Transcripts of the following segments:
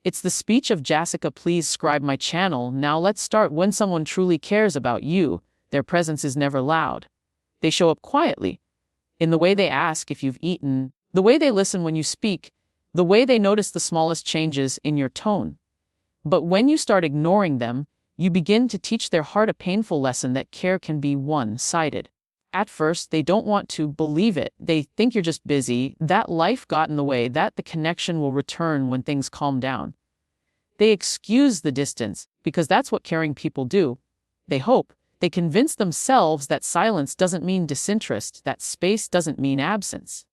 It's the speech of Jessica. Please subscribe my channel. Now let's start. When someone truly cares about you, their presence is never loud. They show up quietly, in the way they ask if you've eaten, the way they listen when you speak, the way they notice the smallest changes in your tone. But when you start ignoring them, you begin to teach their heart a painful lesson that care can be one-sided. At first, they don't want to believe it. They think you're just busy, that life got in the way, that the connection will return when things calm down. They excuse the distance because that's what caring people do. They hope. They convince themselves that silence doesn't mean disinterest, that space doesn't mean absence.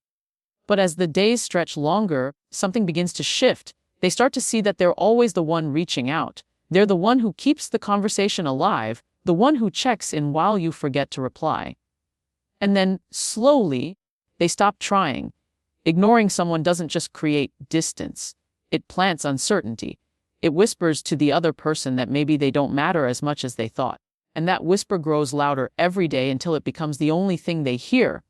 But as the days stretch longer, something begins to shift. They start to see that they're always the one reaching out. They're the one who keeps the conversation alive, the one who checks in while you forget to reply. And then, slowly, they stop trying. Ignoring someone doesn't just create distance. It plants uncertainty. It whispers to the other person that maybe they don't matter as much as they thought. And that whisper grows louder every day until it becomes the only thing they hear.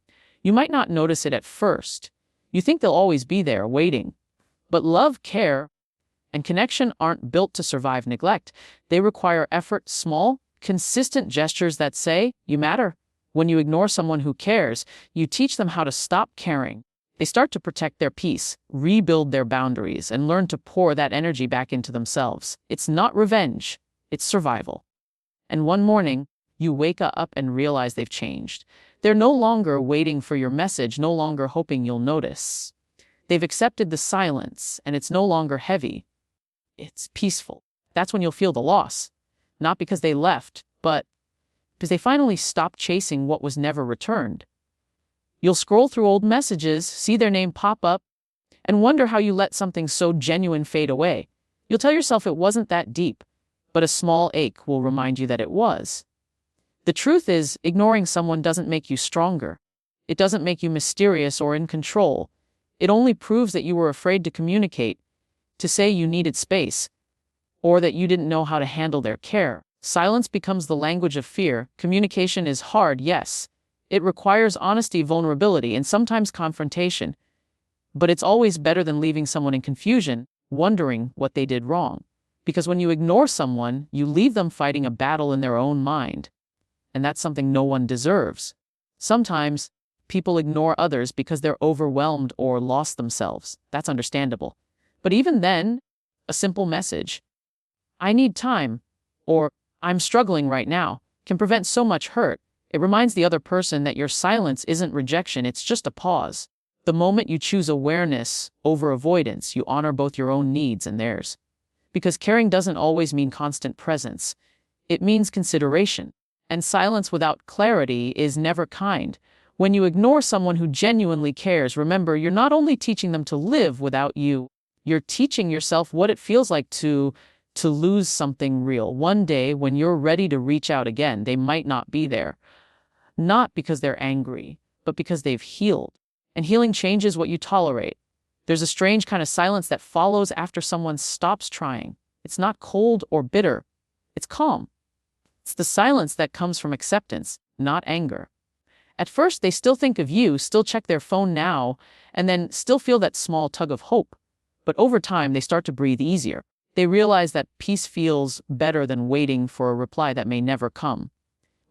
You might not notice it at first. You think they'll always be there, waiting. But love, care, and connection aren't built to survive neglect. They require effort, small, consistent gestures that say, "You matter." When you ignore someone who cares, you teach them how to stop caring. They start to protect their peace, rebuild their boundaries, and learn to pour that energy back into themselves. It's not revenge, it's survival. And one morning, you wake up and realize they've changed. They're no longer waiting for your message, no longer hoping you'll notice. They've accepted the silence, and it's no longer heavy. It's peaceful. That's when you'll feel the loss. Not because they left, but because they finally stopped chasing what was never returned. You'll scroll through old messages, see their name pop up, and wonder how you let something so genuine fade away. You'll tell yourself it wasn't that deep, but a small ache will remind you that it was. The truth is, ignoring someone doesn't make you stronger. It doesn't make you mysterious or in control. It only proves that you were afraid to communicate, to say you needed space, or that you didn't know how to handle their care. Silence becomes the language of fear. Communication is hard, yes. It requires honesty, vulnerability, and sometimes confrontation. But it's always better than leaving someone in confusion, wondering what they did wrong. Because when you ignore someone, you leave them fighting a battle in their own mind. And that's something no one deserves. Sometimes, people ignore others because they're overwhelmed or lost themselves. That's understandable. But even then, a simple message, "I need time," or "I'm struggling right now," can prevent so much hurt. It reminds the other person that your silence isn't rejection, it's just a pause. The moment you choose awareness over avoidance, you honor both your own needs and theirs. Because caring doesn't always mean constant presence. It means consideration. And silence without clarity is never kind. When you ignore someone who genuinely cares, remember, you're not only teaching them to live without you, you're teaching yourself what it feels like to lose something real. One day, when you're ready to reach out again, they might not be there. Not because they're angry, but because they've healed. And healing changes what you tolerate. There's a strange kind of silence that follows after someone stops trying. It's not cold or bitter. It's calm. It's the silence that comes from acceptance, not anger. At first, they still think of you, still check their phone now, and then still feel that small tug of hope. But over time, they start to breathe easier. They realize that peace feels better than waiting for a reply that may never come.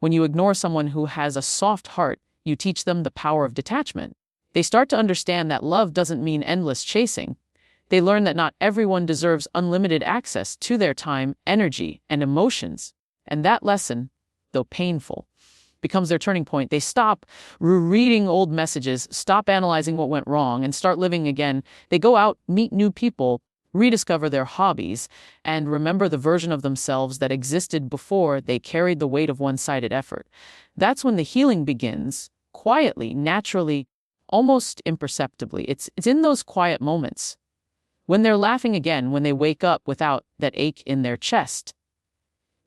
When you ignore someone who has a soft heart, you teach them the power of detachment. They start to understand that love doesn't mean endless chasing. They learn that not everyone deserves unlimited access to their time, energy, and emotions. And that lesson, though painful, becomes their turning point. They stop rereading old messages, stop analyzing what went wrong, and start living again. They go out, meet new people, rediscover their hobbies, and remember the version of themselves that existed before they carried the weight of one-sided effort. That's when the healing begins, quietly, naturally, almost imperceptibly. It's in those quiet moments, when they're laughing again, when they wake up without that ache in their chest,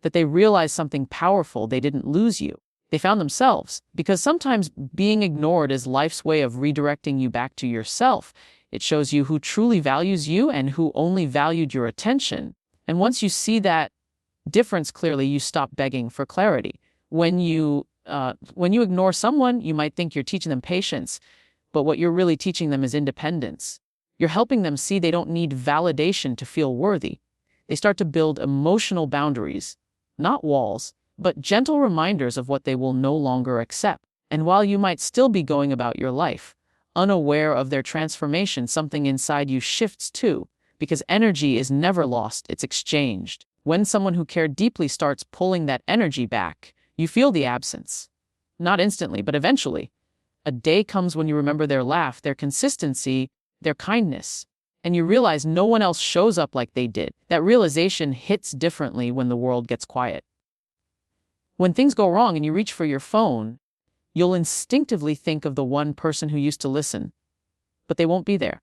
that they realize something powerful. They didn't lose you. They found themselves. Because sometimes being ignored is life's way of redirecting you back to yourself. It shows you who truly values you and who only valued your attention. And once you see that difference clearly, you stop begging for clarity. When you ignore someone, you might think you're teaching them patience, but what you're really teaching them is independence. You're helping them see they don't need validation to feel worthy. They start to build emotional boundaries, not walls, but gentle reminders of what they will no longer accept. And while you might still be going about your life, unaware of their transformation, something inside you shifts too, because energy is never lost, it's exchanged. When someone who cared deeply starts pulling that energy back, you feel the absence. Not instantly, but eventually. A day comes when you remember their laugh, their consistency, their kindness, and you realize no one else shows up like they did. That realization hits differently when the world gets quiet. When things go wrong and you reach for your phone, you'll instinctively think of the one person who used to listen, but they won't be there.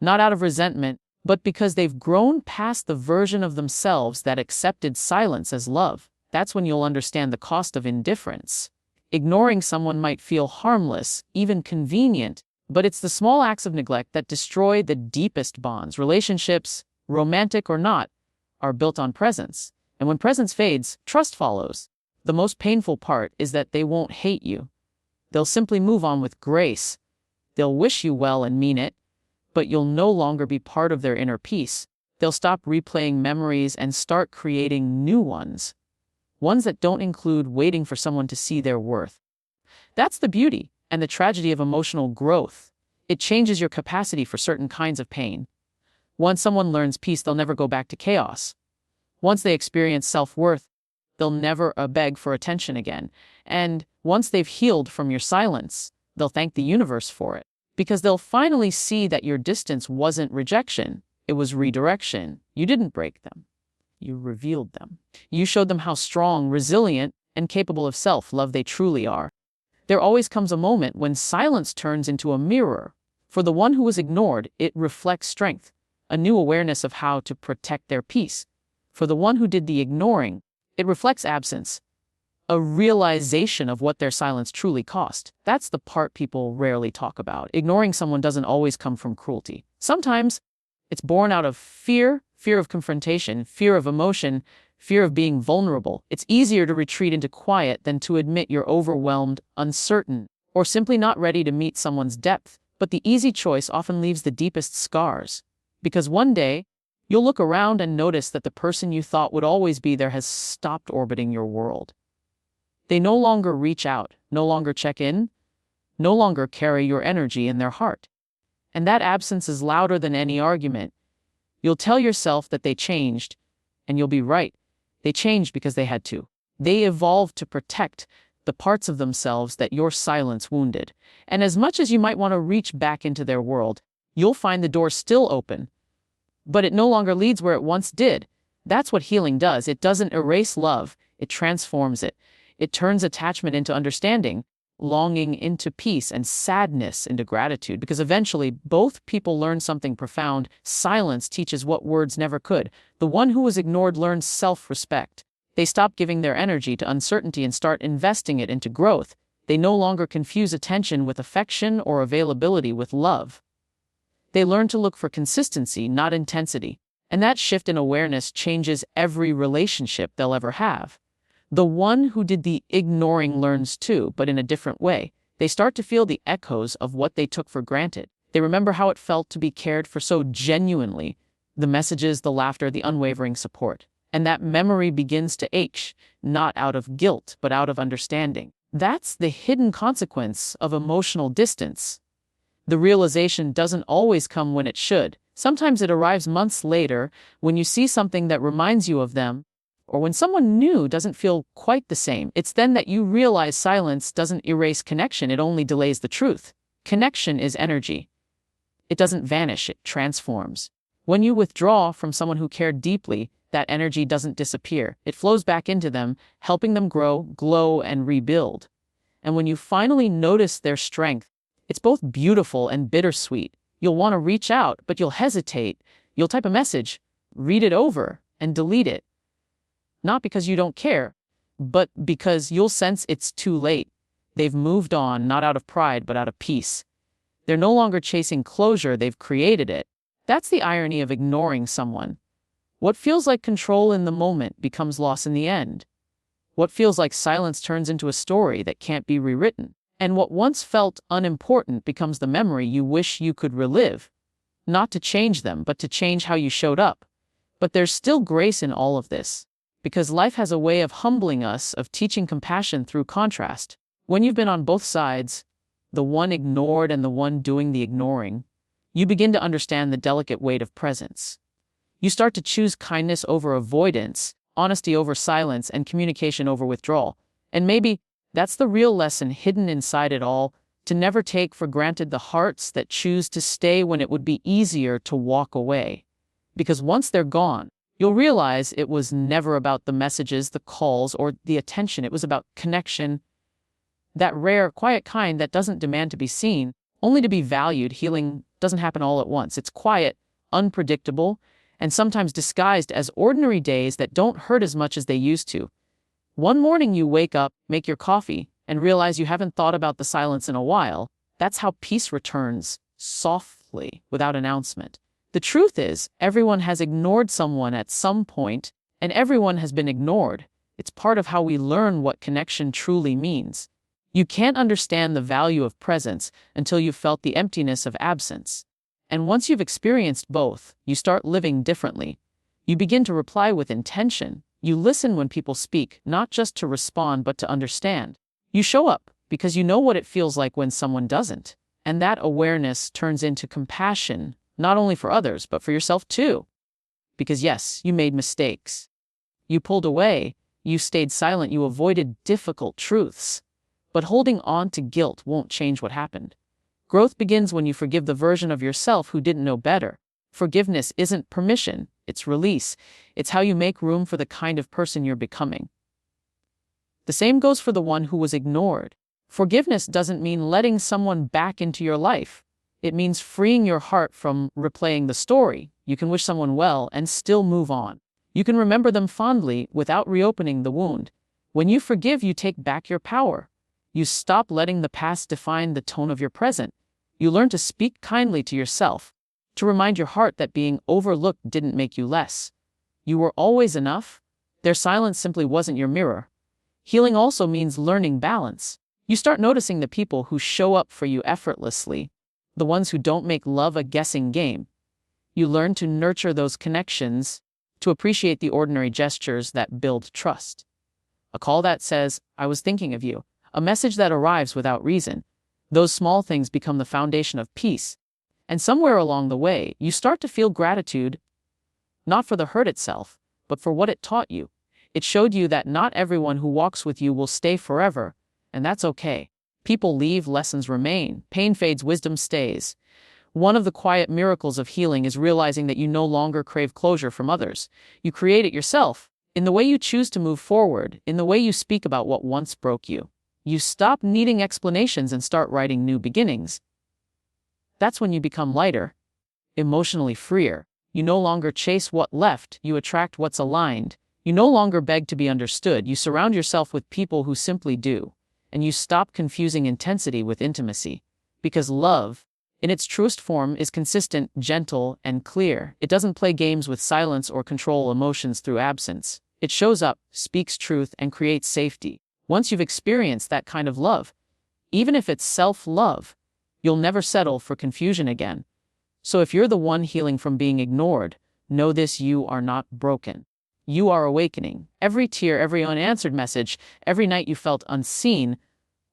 Not out of resentment, but because they've grown past the version of themselves that accepted silence as love. That's when you'll understand the cost of indifference. Ignoring someone might feel harmless, even convenient, but it's the small acts of neglect that destroy the deepest bonds. Relationships, romantic or not, are built on presence. And when presence fades, trust follows. The most painful part is that they won't hate you. They'll simply move on with grace. They'll wish you well and mean it, but you'll no longer be part of their inner peace. They'll stop replaying memories and start creating new ones. Ones that don't include waiting for someone to see their worth. That's the beauty and the tragedy of emotional growth. It changes your capacity for certain kinds of pain. Once someone learns peace, they'll never go back to chaos. Once they experience self-worth, they'll never beg for attention again. And once they've healed from your silence, they'll thank the universe for it. Because they'll finally see that your distance wasn't rejection, it was redirection. You didn't break them. You revealed them. You showed them how strong, resilient, and capable of self-love they truly are. There always comes a moment when silence turns into a mirror. For the one who was ignored, it reflects strength, a new awareness of how to protect their peace. For the one who did the ignoring, it reflects absence, a realization of what their silence truly cost. That's the part people rarely talk about. Ignoring someone doesn't always come from cruelty. Sometimes it's born out of fear, fear of confrontation, fear of emotion, fear of being vulnerable. It's easier to retreat into quiet than to admit you're overwhelmed, uncertain, or simply not ready to meet someone's depth. But the easy choice often leaves the deepest scars. Because one day, you'll look around and notice that the person you thought would always be there has stopped orbiting your world. They no longer reach out, no longer check in, no longer carry your energy in their heart. And that absence is louder than any argument. You'll tell yourself that they changed, and you'll be right. They changed because they had to. They evolved to protect the parts of themselves that your silence wounded. And as much as you might want to reach back into their world, you'll find the door still open, but it no longer leads where it once did. That's what healing does. It doesn't erase love, it transforms it. It turns attachment into understanding, longing into peace, and sadness into gratitude, because eventually both people learn something profound. Silence teaches what words never could. The one who was ignored learns self-respect. They stop giving their energy to uncertainty and start investing it into growth. They no longer confuse attention with affection or availability with love. They learn to look for consistency, not intensity. And that shift in awareness changes every relationship they'll ever have. The one who did the ignoring learns too, but in a different way. They start to feel the echoes of what they took for granted. They remember how it felt to be cared for so genuinely, the messages, the laughter, the unwavering support. And that memory begins to ache, not out of guilt, but out of understanding. That's the hidden consequence of emotional distance. The realization doesn't always come when it should. Sometimes it arrives months later, when you see something that reminds you of them, or when someone new doesn't feel quite the same. It's then that you realize silence doesn't erase connection, it only delays the truth. Connection is energy. It doesn't vanish, it transforms. When you withdraw from someone who cared deeply, that energy doesn't disappear. It flows back into them, helping them grow, glow, and rebuild. And when you finally notice their strength, it's both beautiful and bittersweet. You'll want to reach out, but you'll hesitate. You'll type a message, read it over, and delete it. Not because you don't care, but because you'll sense it's too late. They've moved on, not out of pride, but out of peace. They're no longer chasing closure, they've created it. That's the irony of ignoring someone. What feels like control in the moment becomes loss in the end. What feels like silence turns into a story that can't be rewritten. And what once felt unimportant becomes the memory you wish you could relive. not to change them, but to change how you showed up. But there's still grace in all of this, because life has a way of humbling us, of teaching compassion through contrast. When you've been on both sides, the one ignored and the one doing the ignoring, you begin to understand the delicate weight of presence. You start to choose kindness over avoidance, honesty over silence, and communication over withdrawal. And maybe that's the real lesson hidden inside it all, to never take for granted the hearts that choose to stay when it would be easier to walk away. Because once they're gone, you'll realize it was never about the messages, the calls, or the attention. It was about connection, that rare, quiet kind that doesn't demand to be seen, only to be valued. Healing doesn't happen all at once. It's quiet, unpredictable, and sometimes disguised as ordinary days that don't hurt as much as they used to. One morning you wake up, make your coffee, and realize you haven't thought about the silence in a while. That's how peace returns, softly, without announcement. The truth is, everyone has ignored someone at some point, and everyone has been ignored. It's part of how we learn what connection truly means. You can't understand the value of presence until you've felt the emptiness of absence. And once you've experienced both, you start living differently. You begin to reply with intention. You listen when people speak, not just to respond, but to understand. You show up because you know what it feels like when someone doesn't. And that awareness turns into compassion, not only for others, but for yourself too. Because yes, you made mistakes. You pulled away, you stayed silent, you avoided difficult truths. But holding on to guilt won't change what happened. Growth begins when you forgive the version of yourself who didn't know better. Forgiveness isn't permission, it's release. It's how you make room for the kind of person you're becoming. The same goes for the one who was ignored. Forgiveness doesn't mean letting someone back into your life. It means freeing your heart from replaying the story. You can wish someone well and still move on. You can remember them fondly without reopening the wound. When you forgive, you take back your power. You stop letting the past define the tone of your present. You learn to speak kindly to yourself, to remind your heart that being overlooked didn't make you less. You were always enough. Their silence simply wasn't your mirror. Healing also means learning balance. You start noticing the people who show up for you effortlessly, the ones who don't make love a guessing game. You learn to nurture those connections, to appreciate the ordinary gestures that build trust. A call that says, "I was thinking of you." A message that arrives without reason. Those small things become the foundation of peace. And somewhere along the way, you start to feel gratitude, not for the hurt itself, but for what it taught you. It showed you that not everyone who walks with you will stay forever, and that's okay. People leave, lessons remain. Pain fades, wisdom stays. One of the quiet miracles of healing is realizing that you no longer crave closure from others. You create it yourself, in the way you choose to move forward, in the way you speak about what once broke you. You stop needing explanations and start writing new beginnings. That's when you become lighter, emotionally freer. You no longer chase what left, you attract what's aligned. You no longer beg to be understood, you surround yourself with people who simply do. And you stop confusing intensity with intimacy. Because love, in its truest form, is consistent, gentle, and clear. It doesn't play games with silence or control emotions through absence. It shows up, speaks truth, and creates safety. Once you've experienced that kind of love, even if it's self-love, you'll never settle for confusion again. So if you're the one healing from being ignored, know this: you are not broken. You are awakening. Every tear, every unanswered message, every night you felt unseen,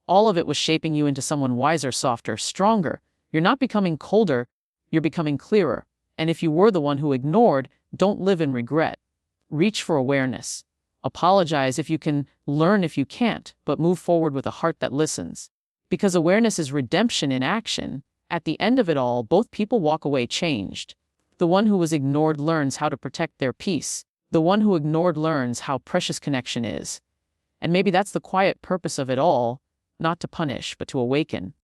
all of it was shaping you into someone wiser, softer, stronger. You're not becoming colder, you're becoming clearer. And if you were the one who ignored, don't live in regret. Reach for awareness. Apologize if you can, learn if you can't, but move forward with a heart that listens. Because awareness is redemption in action. At the end of it all, both people walk away changed. The one who was ignored learns how to protect their peace. The one who ignored learns how precious connection is. And maybe that's the quiet purpose of it all, not to punish, but to awaken.